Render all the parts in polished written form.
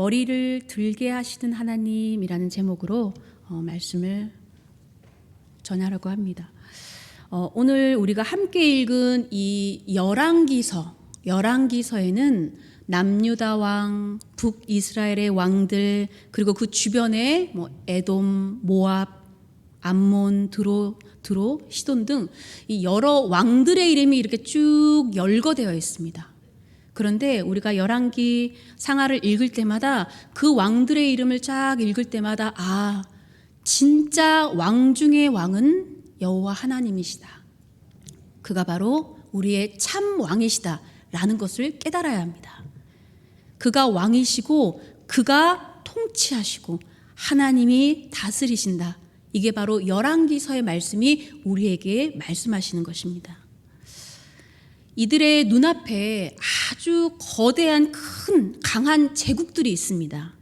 머리를 들게 하시는 하나님이라는 제목으로 말씀을 전하려고 합니다. 오늘 우리가 함께 읽은 이 열왕기서에는 남유다 왕, 북이스라엘의 왕들, 그리고 그 주변에 에돔, 모압, 암몬, 드로, 시돈 등 이 여러 왕들의 이름이 이렇게 쭉 열거되어 있습니다. 그런데 우리가 열왕기 상하를 읽을 때마다 그 왕들의 이름을 쫙 읽을 때마다 진짜 왕 중의 왕은 여호와 하나님이시다. 그가 바로 우리의 참 왕이시다 라는 것을 깨달아야 합니다. 그가 왕이시고 그가 통치하시고 하나님이 다스리신다. 이게 바로 열왕기서의 말씀이 우리에게 말씀하시는 것입니다. 이들의 눈앞에 아주 거대한 큰 강한 제국들이 있습니다.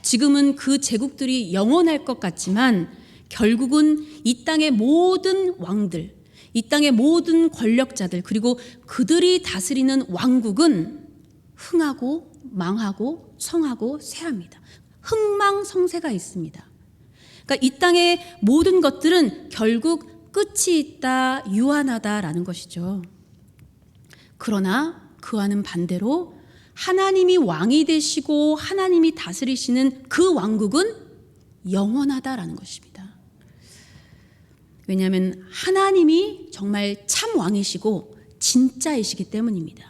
지금은 그 제국들이 영원할 것 같지만 결국은 이 땅의 모든 왕들, 이 땅의 모든 권력자들, 그리고 그들이 다스리는 왕국은 흥하고 망하고 성하고 쇠합니다. 흥망성쇠가 있습니다. 그러니까 이 땅의 모든 것들은 결국 끝이 있다, 유한하다라는 것이죠. 그러나 그와는 반대로 하나님이 왕이 되시고 하나님이 다스리시는 그 왕국은 영원하다라는 것입니다. 왜냐하면 하나님이 정말 참 왕이시고 진짜이시기 때문입니다.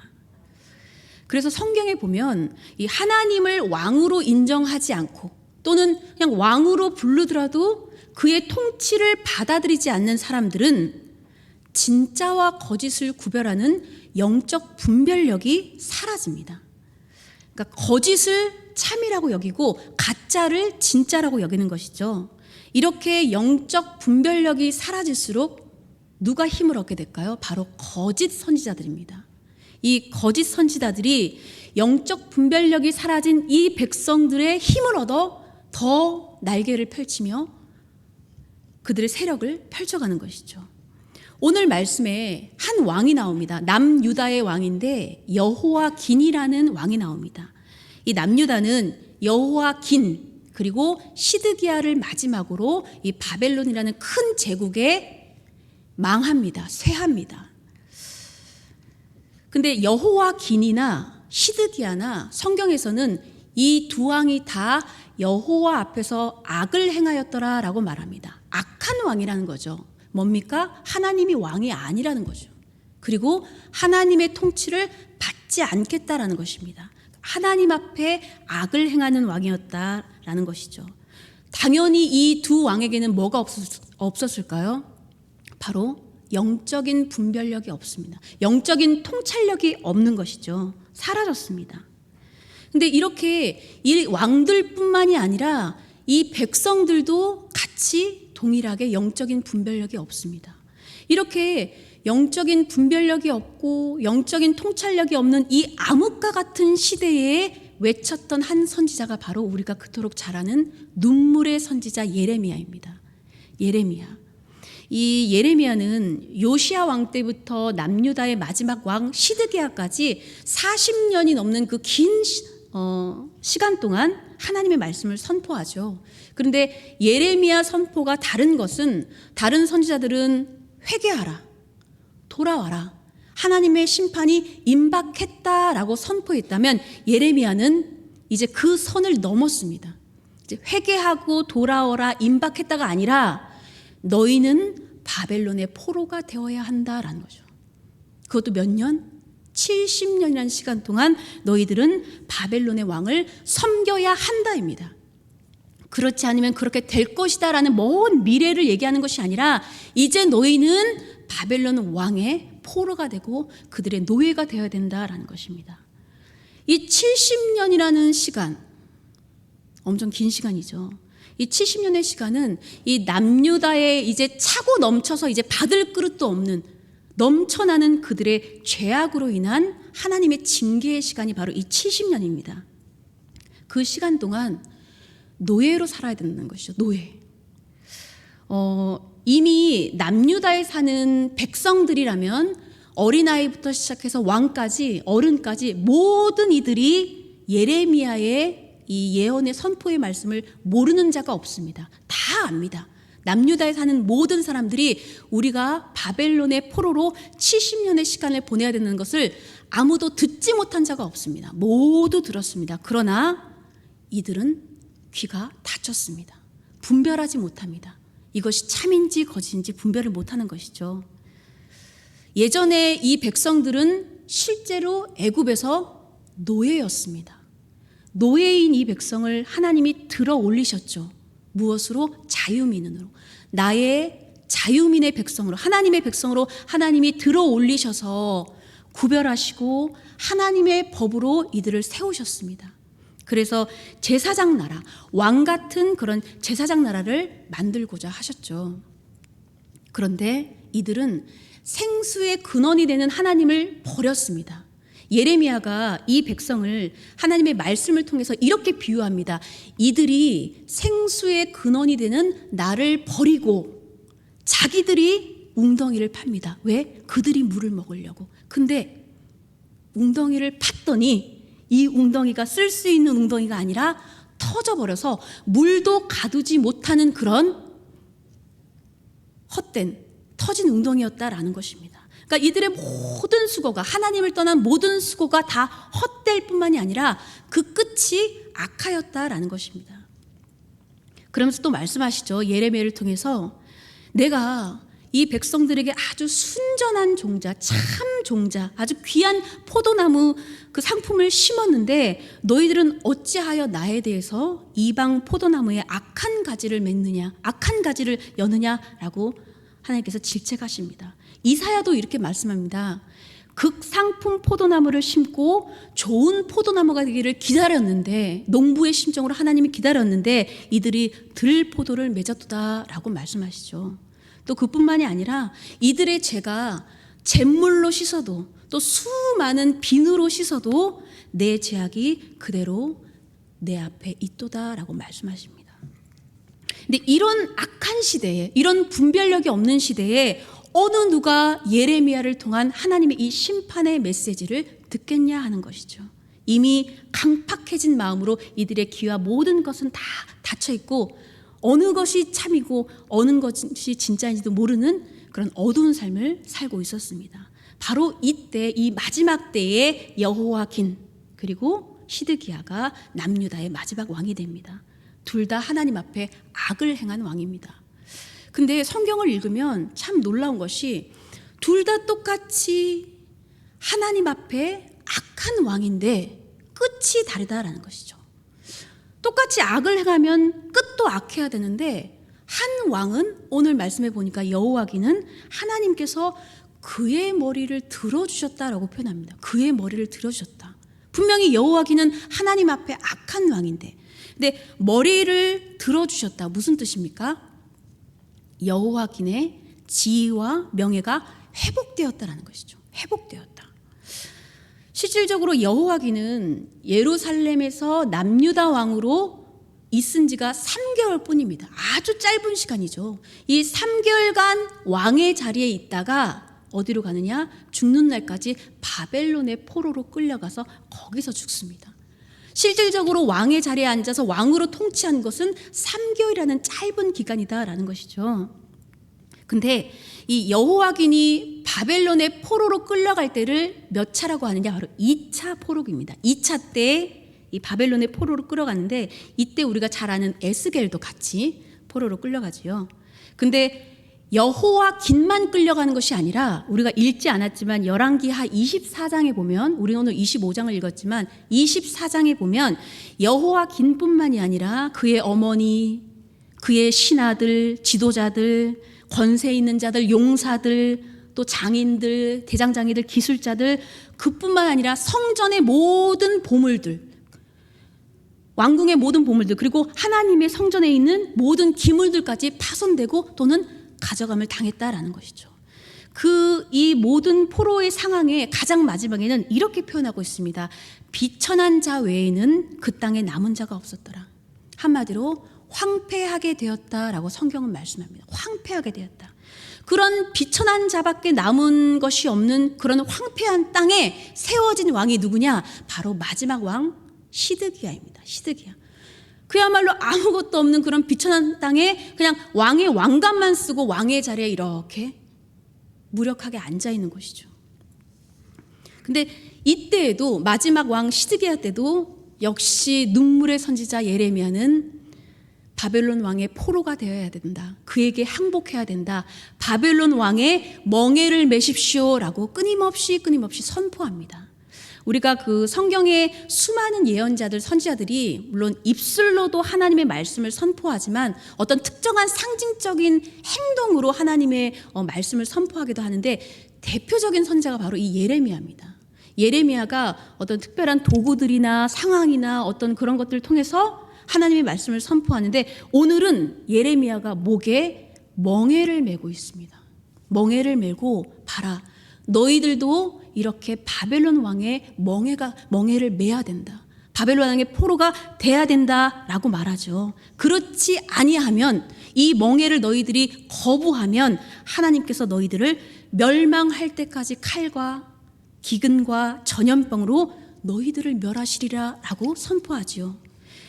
그래서 성경에 보면 이 하나님을 왕으로 인정하지 않고 또는 그냥 왕으로 부르더라도 그의 통치를 받아들이지 않는 사람들은 진짜와 거짓을 구별하는 영적 분별력이 사라집니다. 그러니까 거짓을 참이라고 여기고 가짜를 진짜라고 여기는 것이죠. 이렇게 영적 분별력이 사라질수록 누가 힘을 얻게 될까요? 바로 거짓 선지자들입니다. 이 거짓 선지자들이 영적 분별력이 사라진 이 백성들의 힘을 얻어 더 날개를 펼치며 그들의 세력을 펼쳐가는 것이죠. 오늘 말씀에 한 왕이 나옵니다. 남유다의 왕인데 여호와긴이라는 왕이 나옵니다. 이 남유다는 여호와긴 그리고 시드기야를 마지막으로 이 바벨론이라는 큰 제국에 망합니다. 쇠합니다. 근데 여호와긴이나 시드기야나 성경에서는 이 두 왕이 다 여호와 앞에서 악을 행하였더라라고 말합니다. 악한 왕이라는 거죠. 뭡니까? 하나님이 왕이 아니라는 거죠. 그리고 하나님의 통치를 받지 않겠다라는 것입니다. 하나님 앞에 악을 행하는 왕이었다라는 것이죠. 당연히 이 두 왕에게는 뭐가 없었을까요? 바로 영적인 분별력이 없습니다. 영적인 통찰력이 없는 것이죠. 사라졌습니다. 근데 이렇게 이 왕들뿐만이 아니라 이 백성들도 같이 동일하게 영적인 분별력이 없습니다. 이렇게 영적인 분별력이 없고 영적인 통찰력이 없는 이 암흑과 같은 시대에 외쳤던 한 선지자가 바로 우리가 그토록 잘 아는 눈물의 선지자 예레미야입니다. 이 예레미야는 요시야 왕 때부터 남유다의 마지막 왕 시드기야까지 40년이 넘는 그 긴 시간 동안 하나님의 말씀을 선포하죠. 그런데 예레미야 선포가 다른 것은 다른 선지자들은 회개하라, 돌아와라, 하나님의 심판이 임박했다라고 선포했다면 예레미야는 이제 그 선을 넘었습니다. 이제 회개하고 돌아오라, 임박했다가 아니라 너희는 바벨론의 포로가 되어야 한다라는 거죠. 그것도 몇 년? 70년이라는 시간 동안 너희들은 바벨론의 왕을 섬겨야 한다입니다. 그렇지 않으면 그렇게 될 것이다라는 먼 미래를 얘기하는 것이 아니라 이제 너희는 바벨론 왕의 포로가 되고 그들의 노예가 되어야 된다라는 것입니다. 이 70년이라는 시간, 엄청 긴 시간이죠. 이 70년의 시간은 이 남유다에 이제 차고 넘쳐서 이제 받을 그릇도 없는 넘쳐나는 그들의 죄악으로 인한 하나님의 징계의 시간이 바로 이 70년입니다. 그 시간 동안 노예로 살아야 되는 것이죠. 노예. 이미 남유다에 사는 백성들이라면 어린아이부터 시작해서 왕까지 어른까지 모든 이들이 예레미야의 이 예언의 선포의 말씀을 모르는 자가 없습니다. 다 압니다. 남유다에 사는 모든 사람들이 우리가 바벨론의 포로로 70년의 시간을 보내야 되는 것을 아무도 듣지 못한 자가 없습니다. 모두 들었습니다. 그러나 이들은 귀가 닫혔습니다. 분별하지 못합니다. 이것이 참인지 거짓인지 분별을 못하는 것이죠. 예전에 이 백성들은 실제로 애굽에서 노예였습니다. 노예인 이 백성을 하나님이 들어 올리셨죠. 무엇으로? 자유민으로. 나의 자유민의 백성으로, 하나님의 백성으로 하나님이 들어 올리셔서 구별하시고 하나님의 법으로 이들을 세우셨습니다. 그래서 제사장 나라, 왕 같은 그런 제사장 나라를 만들고자 하셨죠. 그런데 이들은 생수의 근원이 되는 하나님을 버렸습니다. 예레미야가 이 백성을 하나님의 말씀을 통해서 이렇게 비유합니다. 이들이 생수의 근원이 되는 나를 버리고 자기들이 웅덩이를 팝니다. 왜? 그들이 물을 먹으려고. 근데 웅덩이를 팠더니 이 웅덩이가 쓸 수 있는 웅덩이가 아니라 터져버려서 물도 가두지 못하는 그런 헛된 터진 웅덩이였다라는 것입니다. 그러니까 이들의 모든 수고가, 하나님을 떠난 모든 수고가 다 헛될 뿐만이 아니라 그 끝이 악하였다라는 것입니다. 그러면서 또 말씀하시죠. 예레미야를 통해서 내가 이 백성들에게 아주 순전한 종자, 참 종자, 아주 귀한 포도나무 그 상품을 심었는데 너희들은 어찌하여 나에 대해서 이방 포도나무에 악한 가지를 맺느냐, 악한 가지를 여느냐라고 하나님께서 질책하십니다. 이사야도 이렇게 말씀합니다. 극상품 포도나무를 심고 좋은 포도나무가 되기를 기다렸는데, 농부의 심정으로 하나님이 기다렸는데 이들이 들포도를 맺었도다라고 말씀하시죠. 또 그뿐만이 아니라 이들의 죄가 잿물로 씻어도, 또 수많은 비누로 씻어도 내 죄악이 그대로 내 앞에 있도다라고 말씀하십니다. 근데 이런 악한 시대에, 이런 분별력이 없는 시대에 어느 누가 예레미야를 통한 하나님의 이 심판의 메시지를 듣겠냐 하는 것이죠. 이미 강팍해진 마음으로 이들의 귀와 모든 것은 다 닫혀 있고 어느 것이 참이고 어느 것이 진짜인지도 모르는 그런 어두운 삶을 살고 있었습니다. 바로 이때, 이 마지막 때에 여호와긴 그리고 시드기야가 남유다의 마지막 왕이 됩니다. 둘 다 하나님 앞에 악을 행한 왕입니다. 근데 성경을 읽으면 참 놀라운 것이 둘 다 똑같이 하나님 앞에 악한 왕인데 끝이 다르다라는 것이죠. 똑같이 악을 행하면 끝도 악해야 되는데 한 왕은 오늘 말씀해 보니까 여호와기는 하나님께서 그의 머리를 들어주셨다라고 표현합니다. 그의 머리를 들어주셨다. 분명히 여호와기는 하나님 앞에 악한 왕인데, 근데 머리를 들어주셨다. 무슨 뜻입니까? 여호와긴의 지위와 명예가 회복되었다라는 것이죠. 회복되었다. 실질적으로 여호와긴은 예루살렘에서 남유다 왕으로 있은 지가 3개월 뿐입니다. 아주 짧은 시간이죠. 이 3개월간 왕의 자리에 있다가 어디로 가느냐? 죽는 날까지 바벨론의 포로로 끌려가서 거기서 죽습니다. 실질적으로 왕의 자리에 앉아서 왕으로 통치한 것은 3개월이라는 짧은 기간이다라는 것이죠. 근데 이 여호와긴이 바벨론의 포로로 끌려갈 때를 몇 차라고 하느냐? 바로 2차 포로기입니다. 2차 때 이 바벨론의 포로로 끌어가는데 이때 우리가 잘 아는 에스겔도 같이 포로로 끌려가지요. 근데 여호와긴만 끌려가는 것이 아니라 우리가 읽지 않았지만 열왕기하 24장에 보면, 우리 오늘 25장을 읽었지만 24장에 보면 여호와긴뿐만이 아니라 그의 어머니, 그의 신하들, 지도자들, 권세 있는 자들, 용사들, 또 장인들, 대장장이들, 기술자들, 그뿐만 아니라 성전의 모든 보물들, 왕궁의 모든 보물들, 그리고 하나님의 성전에 있는 모든 기물들까지 파손되고 또는 가져감을 당했다라는 것이죠. 이 모든 포로의 상황의 가장 마지막에는 이렇게 표현하고 있습니다. 비천한 자 외에는 그 땅에 남은 자가 없었더라. 한마디로 황폐하게 되었다라고 성경은 말씀합니다. 황폐하게 되었다. 그런 비천한 자밖에 남은 것이 없는 그런 황폐한 땅에 세워진 왕이 누구냐? 바로 마지막 왕 시드기야입니다. 시드기야. 그야말로 아무것도 없는 그런 비천한 땅에 그냥 왕의 왕관만 쓰고 왕의 자리에 이렇게 무력하게 앉아 있는 것이죠. 근데 이때에도 마지막 왕 시드기야 때도 역시 눈물의 선지자 예레미야는 바벨론 왕의 포로가 되어야 된다. 그에게 항복해야 된다. 바벨론 왕의 멍에를 메십시오라고 끊임없이 선포합니다. 우리가 그 성경의 수많은 예언자들, 선지자들이 물론 입술로도 하나님의 말씀을 선포하지만 어떤 특정한 상징적인 행동으로 하나님의 말씀을 선포하기도 하는데 대표적인 선지자가 바로 이 예레미야입니다. 예레미야가 어떤 특별한 도구들이나 상황이나 어떤 그런 것들을 통해서 하나님의 말씀을 선포하는데 오늘은 예레미야가 목에 멍에를 메고 있습니다. 멍에를 메고 봐라. 너희들도 이렇게 바벨론 왕의 멍에를 메야 된다. 바벨론 왕의 포로가 돼야 된다라고 말하죠. 그렇지 아니하면 이 멍에를 너희들이 거부하면 하나님께서 너희들을 멸망할 때까지 칼과 기근과 전염병으로 너희들을 멸하시리라라고 선포하지요.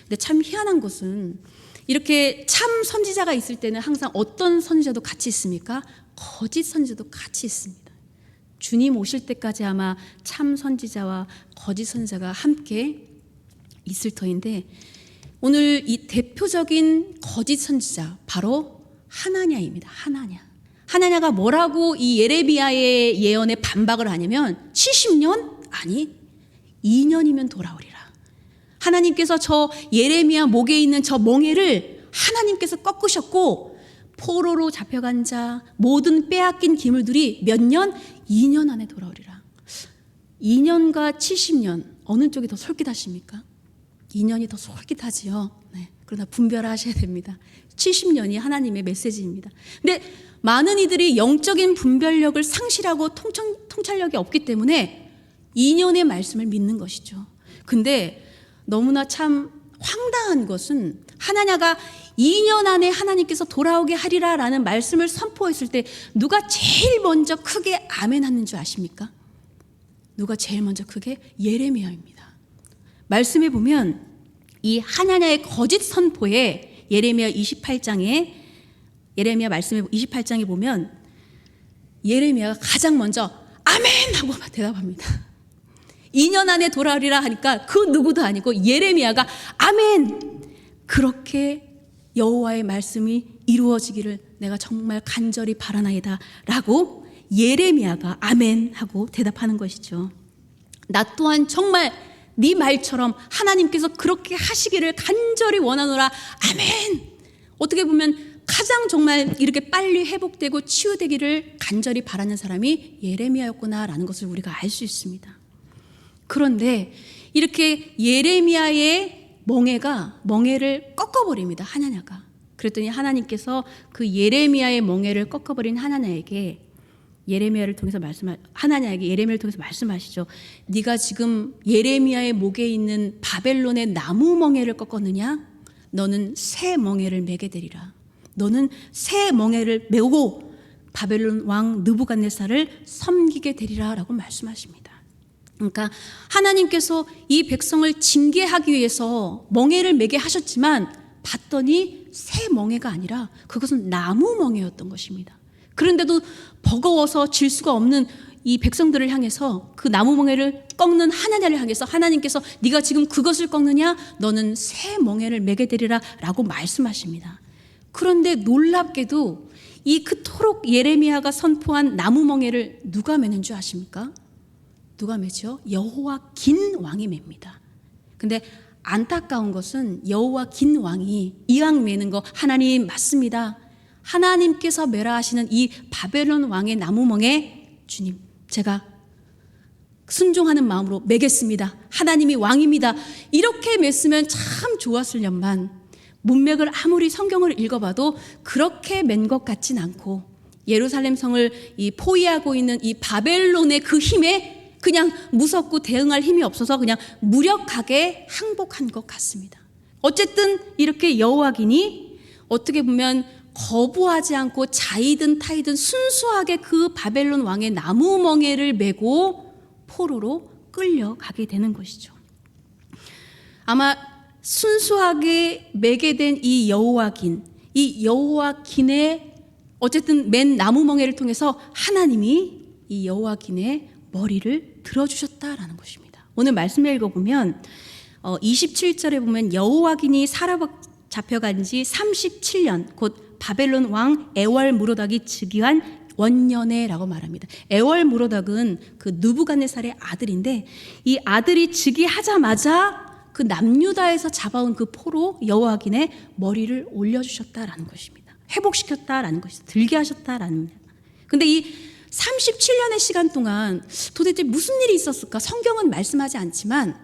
근데 참 희한한 것은 이렇게 참 선지자가 있을 때는 항상 어떤 선지자도 같이 있습니까? 거짓 선지자도 같이 있습니다. 주님 오실 때까지 아마 참 선지자와 거짓 선지자가 함께 있을 터인데 오늘 이 대표적인 거짓 선지자 바로 하나냐입니다. 하나냐가 뭐라고 이 예레미야의 예언에 반박을 하냐면 70년? 아니 2년이면 돌아오리라. 하나님께서 저 예레미야 목에 있는 저 멍에를 하나님께서 꺾으셨고 포로로 잡혀간 자 모든 빼앗긴 기물들이 몇 년? 2년 안에 돌아오리라. 2년과 70년 어느 쪽이 더 솔깃하십니까? 2년이 더 솔깃하지요. 네. 그러나 분별하셔야 됩니다. 70년이 하나님의 메시지입니다. 근데 많은 이들이 영적인 분별력을 상실하고 통찰력이 없기 때문에 2년의 말씀을 믿는 것이죠. 근데 너무나 참 황당한 것은 하나냐가 2년 안에 하나님께서 돌아오게 하리라라는 말씀을 선포했을 때 누가 제일 먼저 크게 아멘 하는 줄 아십니까? 누가 제일 먼저 크게? 예레미야입니다. 말씀에 보면 이 하나냐의 거짓 선포에 예레미야 말씀에 28장에 보면 예레미야가 가장 먼저 아멘 하고 대답합니다. 2년 안에 돌아오리라 하니까 그 누구도 아니고 예레미야가 아멘! 그렇게 여호와의 말씀이 이루어지기를 내가 정말 간절히 바라나이다 라고 예레미야가 아멘 하고 대답하는 것이죠. 나 또한 정말 네 말처럼 하나님께서 그렇게 하시기를 간절히 원하노라 아멘. 어떻게 보면 가장 정말 이렇게 빨리 회복되고 치유되기를 간절히 바라는 사람이 예레미야였구나라는 것을 우리가 알 수 있습니다. 그런데 이렇게 예레미야의 멍에를 꺾어버립니다. 하나냐가. 그랬더니 하나님께서 그 예레미야의 멍에를 꺾어버린 하나냐에게 예레미야를 통해서 말씀하시죠. 네가 지금 예레미야의 목에 있는 바벨론의 나무 멍에를 꺾었느냐? 너는 새 멍에를 메게 되리라. 너는 새 멍에를 메고 바벨론 왕 느부갓네살을 섬기게 되리라 라고 말씀하십니다. 그러니까 하나님께서 이 백성을 징계하기 위해서 멍에를 메게 하셨지만 봤더니 새 멍에가 아니라 그것은 나무 멍에였던 것입니다. 그런데도 버거워서 질 수가 없는 이 백성들을 향해서 그 나무 멍에를 꺾는 하나냐를 향해서 하나님께서 네가 지금 그것을 꺾느냐? 너는 새 멍에를 메게 되리라 라고 말씀하십니다. 그런데 놀랍게도 이 그토록 예레미야가 선포한 나무 멍에를 누가 메는 줄 아십니까? 누가 메죠? 여호와긴 왕이 맵니다. 근데 안타까운 것은 여호와긴 왕이 이왕 메는 거 하나님 맞습니다. 하나님께서 메라 하시는 이 바벨론 왕의 나무멍에 주님 제가 순종하는 마음으로 메겠습니다. 하나님이 왕입니다. 이렇게 맸으면 참 좋았을련만 문맥을 아무리 성경을 읽어봐도 그렇게 맨 것 같진 않고 예루살렘 성을 이 포위하고 있는 이 바벨론의 그 힘에 그냥 무섭고 대응할 힘이 없어서 그냥 무력하게 항복한 것 같습니다. 어쨌든 이렇게 여호와긴이 어떻게 보면 거부하지 않고 자이든 타이든 순수하게 그 바벨론 왕의 나무 멍에를 메고 포로로 끌려가게 되는 것이죠. 아마 순수하게 매게 된 이 여호와긴의 어쨌든 맨 나무 멍에를 통해서 하나님이 이 여호와긴의 머리를 들어주셨다라는 것입니다. 오늘 말씀을 읽어보면 27절에 보면 여호와긴이 사로잡혀간 지 37년 곧 바벨론 왕 에월무로닥이 즉위한 원년에라고 말합니다. 에월무로닥은 그 느부갓네살의 아들인데 이 아들이 즉위하자마자 그 남유다에서 잡아온 그 포로 여호와긴의 머리를 올려주셨다라는 것입니다. 회복시켰다라는 것이죠. 들게 하셨다라는. 근데 이 37년의 시간 동안 도대체 무슨 일이 있었을까? 성경은 말씀하지 않지만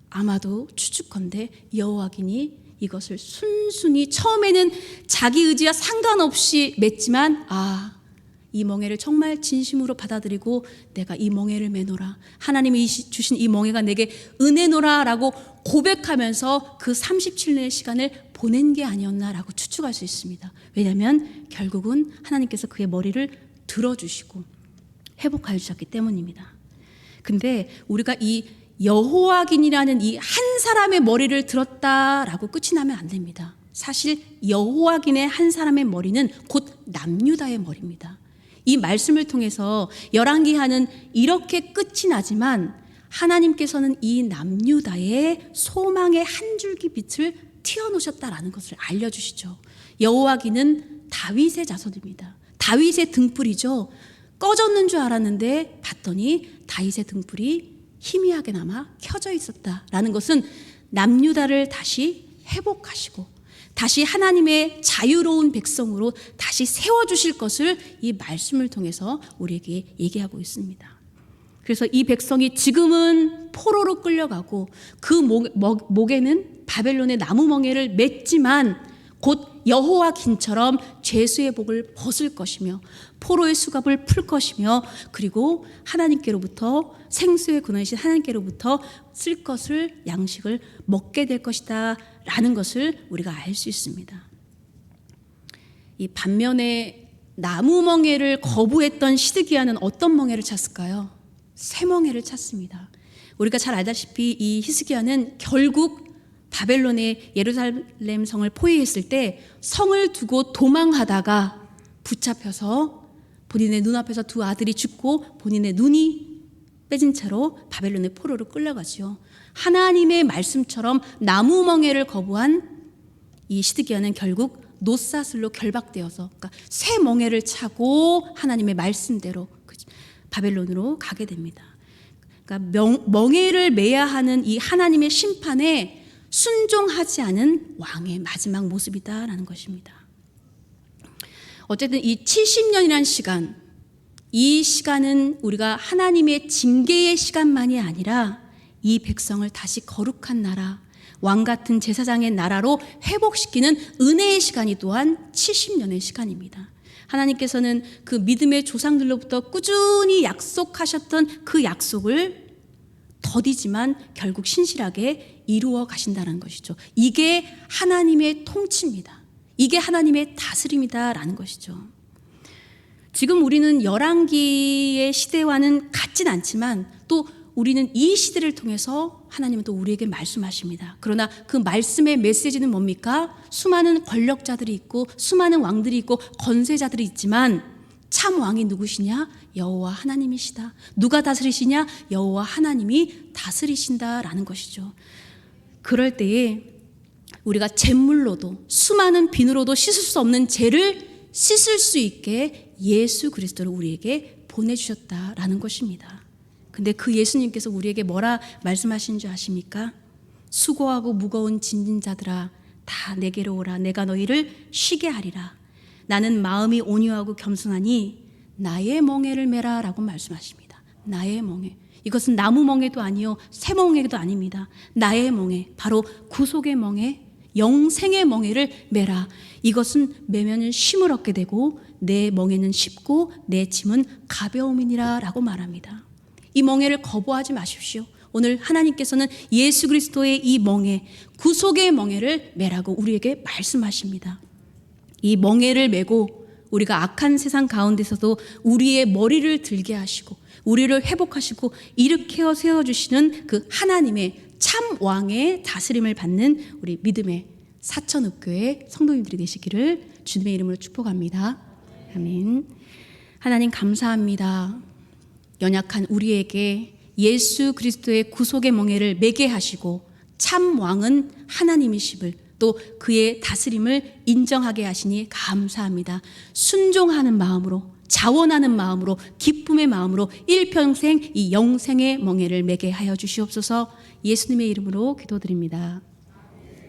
아마도 추측컨대 여호와긴이 이것을 순순히 처음에는 자기 의지와 상관없이 맺지만 이 멍에를 정말 진심으로 받아들이고 내가 이 멍에를 매노라, 하나님이 주신 이 멍에가 내게 은혜노라 라고 고백하면서 그 37년의 시간을 보낸 게 아니었나라고 추측할 수 있습니다. 왜냐하면 결국은 하나님께서 그의 머리를 들어주시고 회복하여 주셨기 때문입니다. 근데 우리가 이 여호와긴이라는 이 한 사람의 머리를 들었다라고 끝이 나면 안 됩니다. 사실 여호와긴의 한 사람의 머리는 곧 남유다의 머리입니다. 이 말씀을 통해서 열왕기하는 이렇게 끝이 나지만 하나님께서는 이 남유다의 소망의 한 줄기 빛을 튀어놓으셨다라는 것을 알려주시죠. 여호와긴은 다윗의 자손입니다. 다윗의 등불이죠. 꺼졌는 줄 알았는데 봤더니 다윗의 등불이 희미하게나마 켜져 있었다라는 것은 남유다를 다시 회복하시고 다시 하나님의 자유로운 백성으로 다시 세워주실 것을 이 말씀을 통해서 우리에게 얘기하고 있습니다. 그래서 이 백성이 지금은 포로로 끌려가고 그 목에는 바벨론의 나무 멍에를 맸지만 곧 여호와긴처럼 죄수의 복을 벗을 것이며 포로의 수갑을 풀 것이며 그리고 하나님께로부터 생수의 근원이신 하나님께로부터 쓸 것을 양식을 먹게 될 것이다 라는 것을 우리가 알 수 있습니다. 이 반면에 나무 멍에를 거부했던 시드기야는 어떤 멍에를 찾을까요? 새 멍에를 찾습니다. 우리가 잘 알다시피 이 히스기야는 결국 바벨론의 예루살렘 성을 포위했을 때 성을 두고 도망하다가 붙잡혀서 본인의 눈앞에서 두 아들이 죽고 본인의 눈이 빼진 채로 바벨론의 포로로 끌려가죠. 하나님의 말씀처럼 나무 멍에를 거부한 이 시드기야는 결국 노사슬로 결박되어서 그러니까 새 멍에를 차고 하나님의 말씀대로 바벨론으로 가게 됩니다. 그러니까 멍에를 매야 하는 이 하나님의 심판에 순종하지 않은 왕의 마지막 모습이다라는 것입니다. 어쨌든 이 70년이라는 시간, 이 시간은 우리가 하나님의 징계의 시간만이 아니라 이 백성을 다시 거룩한 나라, 왕 같은 제사장의 나라로 회복시키는 은혜의 시간이 또한 70년의 시간입니다. 하나님께서는 그 믿음의 조상들로부터 꾸준히 약속하셨던 그 약속을 더디지만 결국 신실하게 이루어 가신다는 것이죠. 이게 하나님의 통치입니다. 이게 하나님의 다스림이다라는 것이죠. 지금 우리는 열왕기의 시대와는 같진 않지만 또 우리는 이 시대를 통해서 하나님은 또 우리에게 말씀하십니다. 그러나 그 말씀의 메시지는 뭡니까? 수많은 권력자들이 있고 수많은 왕들이 있고 권세자들이 있지만 참 왕이 누구시냐? 여호와 하나님이시다. 누가 다스리시냐? 여호와 하나님이 다스리신다라는 것이죠. 그럴 때에 우리가 잿물로도 수많은 비누로도 씻을 수 없는 죄를 씻을 수 있게 예수 그리스도를 우리에게 보내주셨다라는 것입니다. 근데 그 예수님께서 우리에게 뭐라 말씀하신 줄 아십니까? 수고하고 무거운 짐진 자들아 다 내게로 오라. 내가 너희를 쉬게 하리라. 나는 마음이 온유하고 겸손하니 나의 멍에를 메라 라고 말씀하십니다. 나의 멍에. 이것은 나무 멍에도 아니요 새 멍에도 아닙니다. 나의 멍에, 바로 구속의 멍에, 영생의 멍에를 메라. 이것은 매면은 쉼을 얻게 되고 내 멍에는 쉽고 내 짐은 가벼움이니라 라고 말합니다. 이 멍에를 거부하지 마십시오. 오늘 하나님께서는 예수 그리스도의 이 멍에, 구속의 멍에를 메라고 우리에게 말씀하십니다. 이 멍에를 메고 우리가 악한 세상 가운데서도 우리의 머리를 들게 하시고 우리를 회복하시고 일으켜 세워주시는 그 하나님의 참 왕의 다스림을 받는 우리 믿음의 사천읍교회 성도님들이 되시기를 주님의 이름으로 축복합니다. 아멘. 하나님 감사합니다. 연약한 우리에게 예수 그리스도의 구속의 멍에를 매게 하시고 참 왕은 하나님이심을 또 그의 다스림을 인정하게 하시니 감사합니다. 순종하는 마음으로, 자원하는 마음으로, 기쁨의 마음으로 일평생 이 영생의 멍에를 매게 하여 주시옵소서. 예수님의 이름으로 기도드립니다.